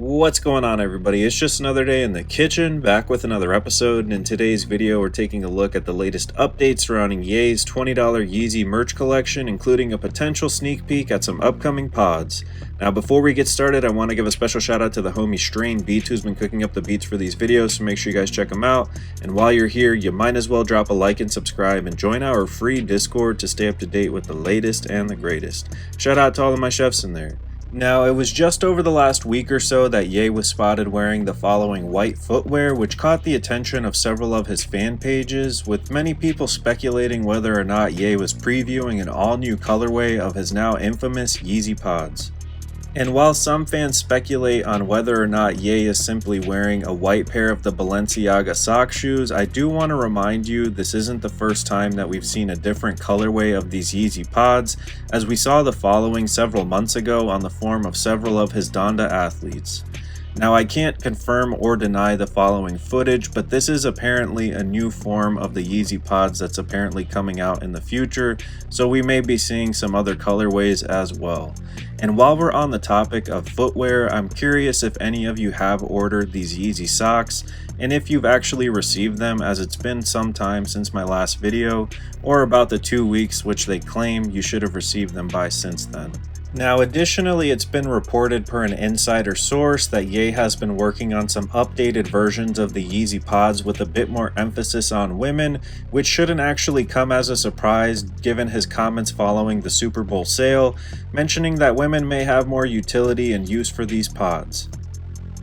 What's going on, everybody? It's just another day in the kitchen, back with another episode, and in today's video we're taking a look at the latest updates surrounding Ye's $20 Yeezy merch collection, including a potential sneak peek at some upcoming pods. Now before we get started, I want to give a special shout out to the homie Strain Beats, who's been cooking up the beats for these videos, so make sure you guys check them out. And while you're here, you might as well drop a like and subscribe and join our free Discord to stay up to date with the latest and the greatest. Shout out to all of my chefs in there. Now, it was just over the last week or so that Ye was spotted wearing the following white footwear, which caught the attention of several of his fan pages, with many people speculating whether or not Ye was previewing an all-new colorway of his now infamous Yeezy Pods. And while some fans speculate on whether or not Ye is simply wearing a white pair of the Balenciaga sock shoes, I do want to remind you this isn't the first time that we've seen a different colorway of these Yeezy Pods, as we saw the following several months ago on the form of several of his Donda athletes. Now, I can't confirm or deny the following footage, but this is apparently a new form of the Yeezy Pods that's apparently coming out in the future, so we may be seeing some other colorways as well. And while we're on the topic of footwear, I'm curious if any of you have ordered these Yeezy socks, and if you've actually received them, as it's been some time since my last video, or about the 2 weeks which they claim you should have received them by since then. Now, additionally, it's been reported per an insider source that Ye has been working on some updated versions of the Yeezy Pods with a bit more emphasis on women, which shouldn't actually come as a surprise given his comments following the Super Bowl sale, mentioning that women may have more utility and use for these pods.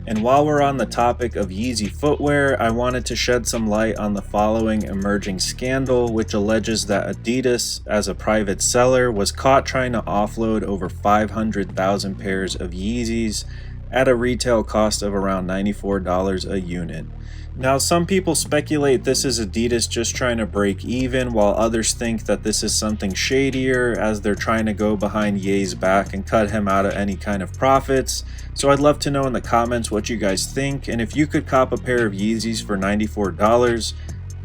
And while we're on the topic of Yeezy footwear, I wanted to shed some light on the following emerging scandal, which alleges that Adidas, as a private seller, was caught trying to offload over 500,000 pairs of Yeezys at a retail cost of around $94 a unit. Now, some people speculate this is Adidas just trying to break even, while others think that this is something shadier as they're trying to go behind Ye's back and cut him out of any kind of profits. So I'd love to know in the comments what you guys think, and if you could cop a pair of Yeezys for $94,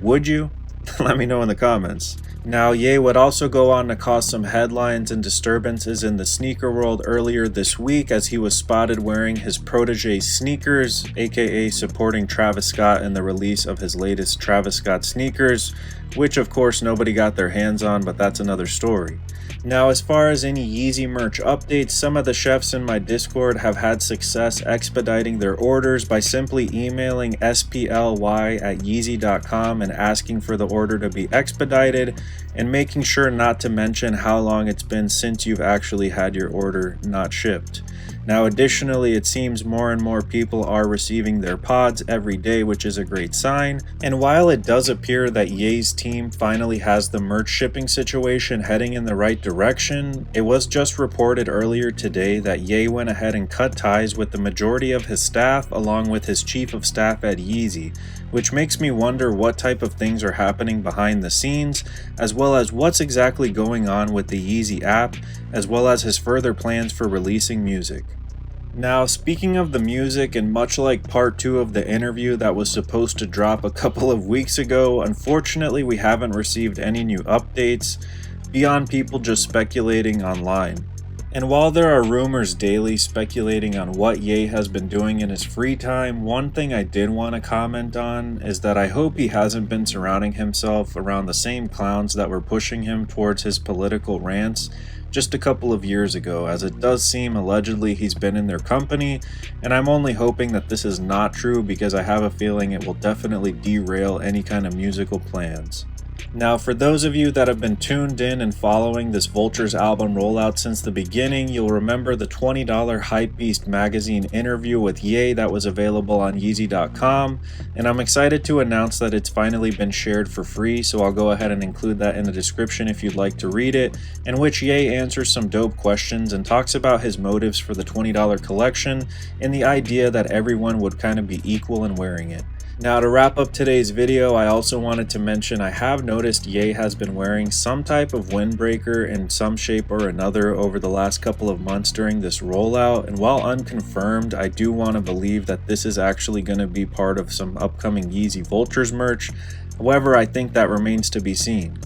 would you? Let me know in the comments. Now, Ye would also go on to cause some headlines and disturbances in the sneaker world earlier this week, as he was spotted wearing his protege sneakers, aka supporting Travis Scott in the release of his latest Travis Scott sneakers, which of course nobody got their hands on, but that's another story. Now, as far as any Yeezy merch updates, some of the chefs in my Discord have had success expediting their orders by simply emailing sply@yeezy.com and asking for the order to be expedited, and making sure not to mention how long it's been since you've actually had your order not shipped. Now, additionally, it seems more and more people are receiving their pods every day, which is a great sign. And while it does appear that Ye's team finally has the merch shipping situation heading in the right direction, it was just reported earlier today that Ye went ahead and cut ties with the majority of his staff along with his chief of staff at Yeezy, which makes me wonder what type of things are happening behind the scenes, as well as what's exactly going on with the Yeezy app, as well as his further plans for releasing music. Now, speaking of the music, and much like part 2 of the interview that was supposed to drop a couple of weeks ago, unfortunately we haven't received any new updates beyond people just speculating online. And while there are rumors daily speculating on what Ye has been doing in his free time, one thing I did want to comment on is that I hope he hasn't been surrounding himself around the same clowns that were pushing him towards his political rants just a couple of years ago, as it does seem allegedly he's been in their company, and I'm only hoping that this is not true because I have a feeling it will definitely derail any kind of musical plans. Now, for those of you that have been tuned in and following this Vultures album rollout since the beginning, you'll remember the $20 Hypebeast magazine interview with Ye that was available on Yeezy.com, and I'm excited to announce that it's finally been shared for free, so I'll go ahead and include that in the description if you'd like to read it, in which Ye answers some dope questions and talks about his motives for the $20 collection and the idea that everyone would kind of be equal in wearing it. Now, to wrap up today's video, I also wanted to mention I have noticed Ye has been wearing some type of windbreaker in some shape or another over the last couple of months during this rollout, and while unconfirmed, I do want to believe that this is actually going to be part of some upcoming Yeezy Vultures merch. However, I think that remains to be seen.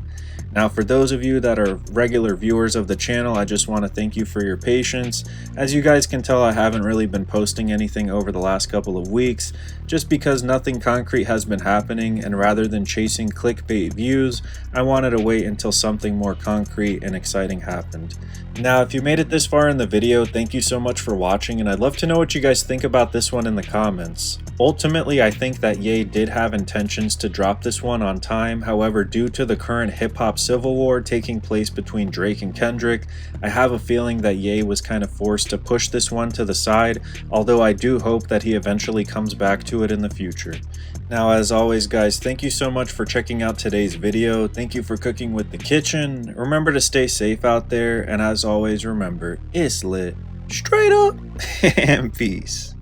Now, for those of you that are regular viewers of the channel, I just want to thank you for your patience. As you guys can tell, I haven't really been posting anything over the last couple of weeks, just because nothing concrete has been happening, and rather than chasing clickbait views, I wanted to wait until something more concrete and exciting happened. Now, if you made it this far in the video, thank you so much for watching, and I'd love to know what you guys think about this one in the comments. Ultimately, I think that Ye did have intentions to drop this one on time. However, due to the current hip-hop civil war taking place between Drake and Kendrick, I have a feeling that Ye was kind of forced to push this one to the side, although I do hope that he eventually comes back to it in the future. Now, as always guys, thank you so much for checking out today's video. Thank you for cooking with the kitchen. Remember to stay safe out there, and as always, remember, it's lit. Straight up, and peace.